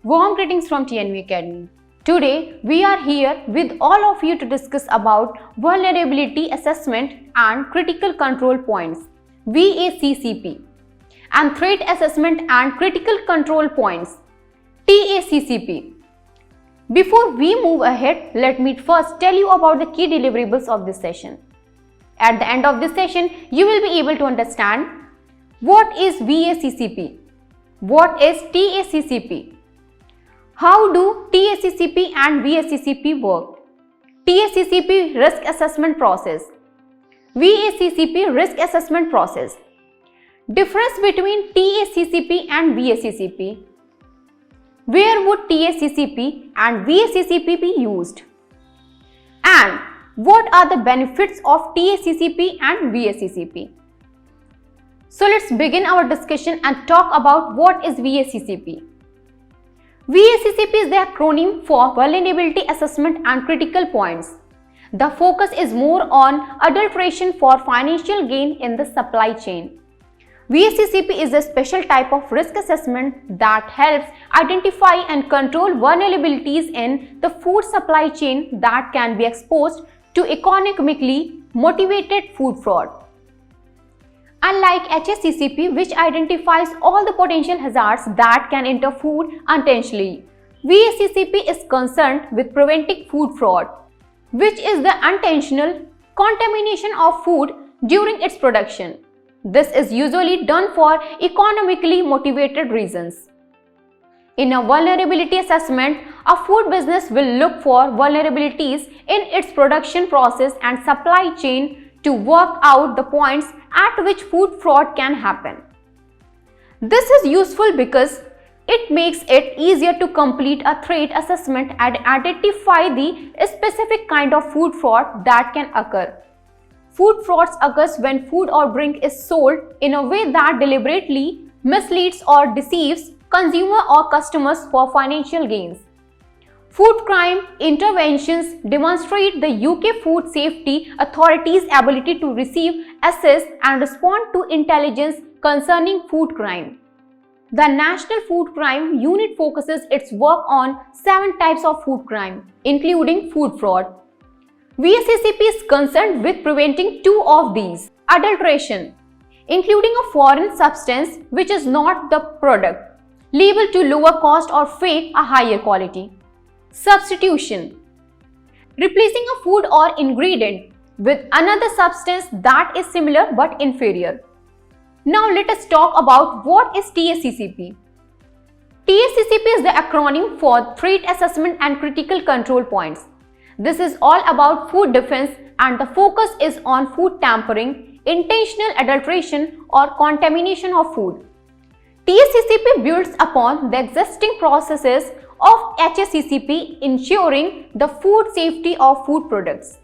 Warm greetings from TNV Academy. Today we are here with all of you to discuss about vulnerability assessment and critical control points VACCP and threat assessment and critical control points TSP. Before we move ahead, let me first tell you about the key deliverables of this session. At the end of this session, you will be able to understand what is VACCP, what is TSP, how do TSCP and VSCCP work, TSCP Risk Assessment Process, VHCCP Risk Assessment Process, difference between TSCP and VSCCP, where would TSCP and VSCCP be used, and what are the benefits of TSCP and VSCCP. So let's begin our discussion and talk about what is VSCCP. VSCCP is the acronym for Vulnerability Assessment and Critical Points. The focus is more on adulteration for financial gain in the supply chain. VSCCP is a special type of risk assessment that helps identify and control vulnerabilities in the food supply chain that can be exposed to economically motivated food fraud. Unlike HACCP, which identifies all the potential hazards that can enter food unintentionally, VSCCP is concerned with preventing food fraud, which is the unintentional contamination of food during its production. This is usually done for economically motivated reasons. In a vulnerability assessment, a food business will look for vulnerabilities in its production process and supply chain to work out the points at which food fraud can happen. This is useful because it makes it easier to complete a threat assessment and identify the specific kind of food fraud that can occur. Food fraud occurs when food or drink is sold in a way that deliberately misleads or deceives consumer or customers for financial gains. Food crime interventions demonstrate the UK Food Safety Authority's ability to receive, assess and respond to intelligence concerning food crime. The National Food Crime Unit focuses its work on 7 types of food crime, including food fraud. VSCCP is concerned with preventing 2 of these: adulteration, including a foreign substance which is not the product, labeled to lower cost or fake a higher quality. Substitution, replacing a food or ingredient with another substance that is similar but inferior. Now let us talk about what is TSCP. TSCP is the acronym for Threat Assessment and Critical Control Points. This is all about food defense and the focus is on food tampering, intentional adulteration or contamination of food. TSCP builds upon the existing processes of HACCP, ensuring the food safety of food products.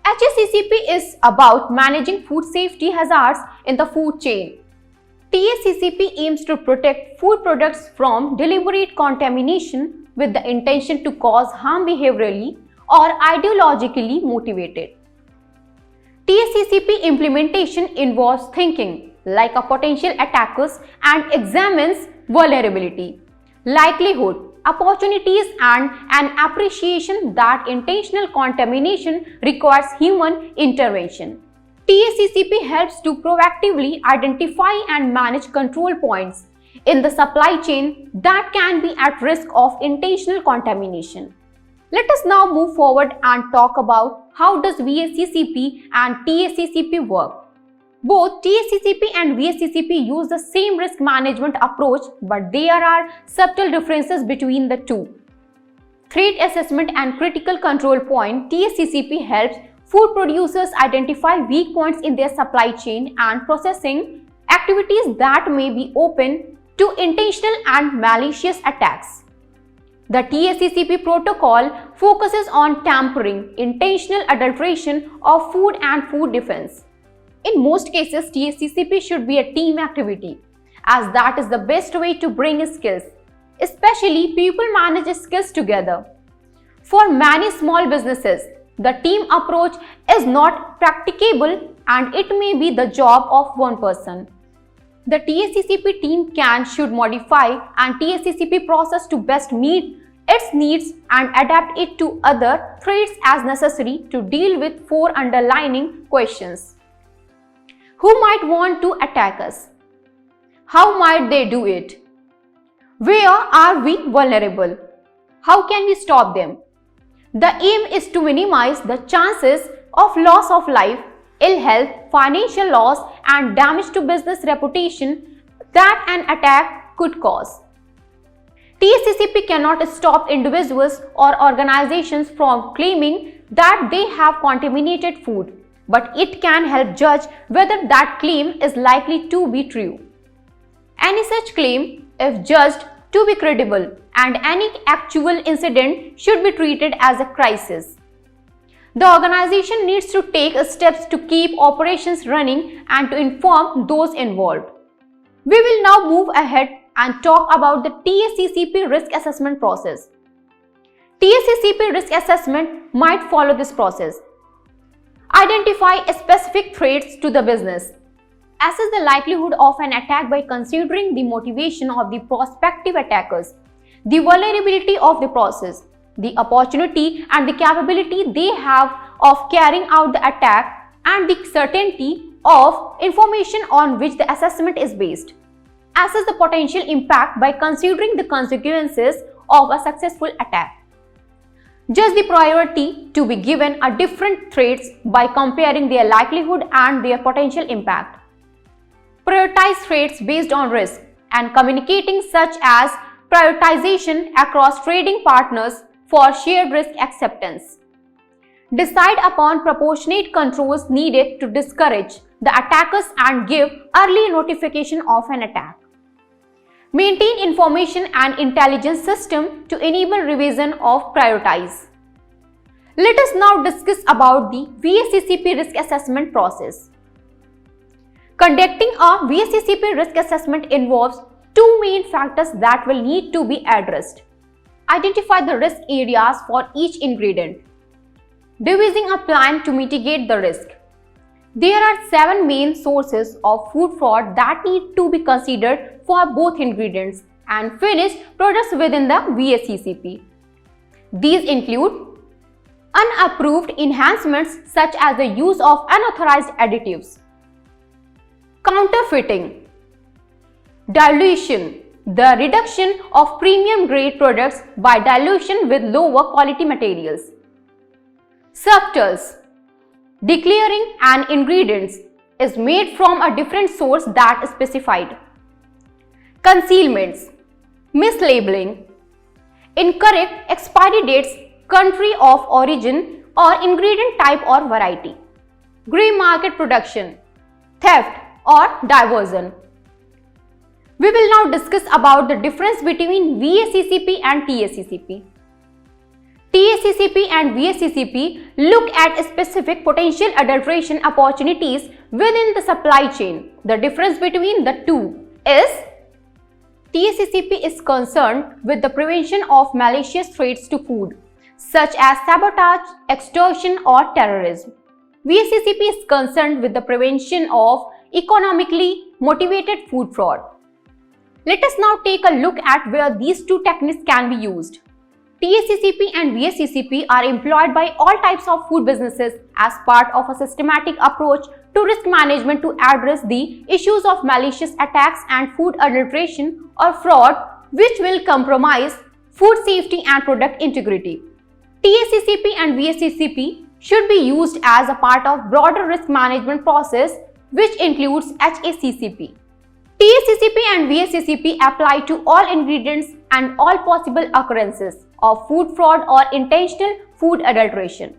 HACCP is about managing food safety hazards in the food chain. TSCP aims to protect food products from deliberate contamination with the intention to cause harm behaviorally or ideologically motivated. TSCP implementation involves thinking like a potential attacker and examines vulnerability, likelihood, opportunities and an appreciation that intentional contamination requires human intervention. TSCP helps to proactively identify and manage control points in the supply chain that can be at risk of intentional contamination. Let us now move forward and talk about how does VSCCP and TSCP work. Both TSCP and VSCCP use the same risk management approach, but there are subtle differences between the two. Threat assessment and critical control point. TSCP helps food producers identify weak points in their supply chain and processing activities that may be open to intentional and malicious attacks. The TSCP protocol focuses on tampering, intentional adulteration of food and food defense. In most cases, TSCP should be a team activity, as that is the best way to bring skills, especially people manage skills together. For many small businesses, the team approach is not practicable and it may be the job of one person. The TSCCP team should modify and TSCCP process to best meet its needs and adapt it to other threats as necessary to deal with 4 underlying questions. Who might want to attack us? How might they do it? Where are we vulnerable? How can we stop them? The aim is to minimize the chances of loss of life, ill health, financial loss, and damage to business reputation that an attack could cause. TSCCP cannot stop individuals or organizations from claiming that they have contaminated food, but it can help judge whether that claim is likely to be true. Any such claim, if judged to be credible, and any actual incident should be treated as a crisis. The organization needs to take steps to keep operations running and to inform those involved. We will now move ahead and talk about the TSCCP risk assessment process. TSCCP risk assessment might follow this process. Identify specific threats to the business. Assess the likelihood of an attack by considering the motivation of the prospective attackers, the vulnerability of the process, the opportunity and the capability they have of carrying out the attack, and the certainty of information on which the assessment is based. Assess the potential impact by considering the consequences of a successful attack. Judge the priority to be given a different threats by comparing their likelihood and their potential impact. Prioritize threats based on risk and communicating such as prioritization across trading partners for shared risk acceptance. Decide upon proportionate controls needed to discourage the attackers and give early notification of an attack. Maintain information and intelligence system to enable revision of priorities. Let us now discuss about the VSCCP risk assessment process. Conducting a VSCCP risk assessment involves 2 main factors that will need to be addressed. Identify the risk areas for each ingredient. Devising a plan to mitigate the risk. There are 7 main sources of food fraud that need to be considered for both ingredients and finished products within the VSCCP. These include unapproved enhancements such as the use of unauthorized additives, counterfeiting, dilution, the reduction of premium grade products by dilution with lower quality materials, subtles, declaring an ingredient is made from a different source that is specified, concealments, mislabelling, incorrect expiry dates, country of origin or ingredient type or variety, grey market production, theft or diversion. We will now discuss about the difference between VACCP and TSCCP. TSCCP and VSCCP look at specific potential adulteration opportunities within the supply chain. The difference between the two is TSCCP is concerned with the prevention of malicious threats to food, such as sabotage, extortion or terrorism. VSCCP is concerned with the prevention of economically motivated food fraud. Let us now take a look at where these 2 techniques can be used. TSCCP and VSCCP are employed by all types of food businesses as part of a systematic approach to risk management to address the issues of malicious attacks and food adulteration or fraud which will compromise food safety and product integrity. TSCCP and VSCCP should be used as a part of broader risk management process which includes HACCP. TSCCP and VSCCP apply to all ingredients and all possible occurrences of food fraud or intentional food adulteration.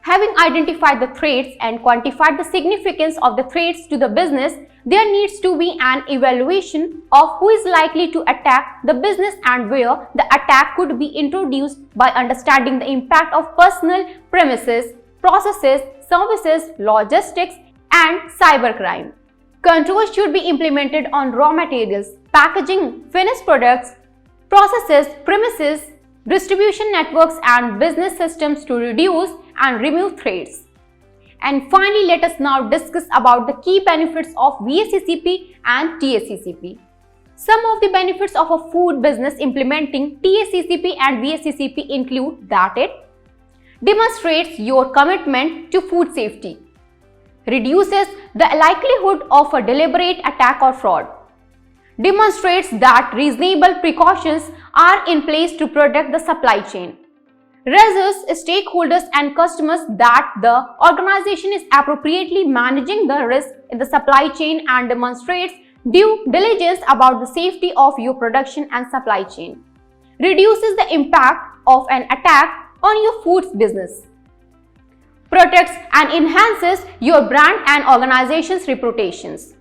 Having identified the threats and quantified the significance of the threats to the business, there needs to be an evaluation of who is likely to attack the business and where the attack could be introduced by understanding the impact of personal premises, processes, services, logistics, and cybercrime. Controls should be implemented on raw materials, packaging, finished products, processes, premises, distribution networks and business systems to reduce and remove threats. And finally, let us now discuss about the key benefits of VSCCP and TSCCP. Some of the benefits of a food business implementing TSCCP and VSCCP include that it demonstrates your commitment to food safety, reduces the likelihood of a deliberate attack or fraud, demonstrates that reasonable precautions are in place to protect the supply chain, reassures stakeholders and customers that the organization is appropriately managing the risk in the supply chain, and demonstrates due diligence about the safety of your production and supply chain, reduces the impact of an attack on your foods business, protects and enhances your brand and organization's reputations.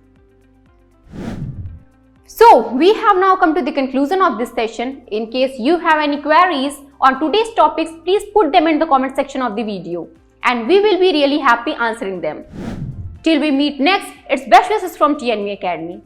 So, we have now come to the conclusion of this session. In case you have any queries on today's topics, please put them in the comment section of the video and we will be really happy answering them. Till we meet next, it's best wishes from TNV Academy.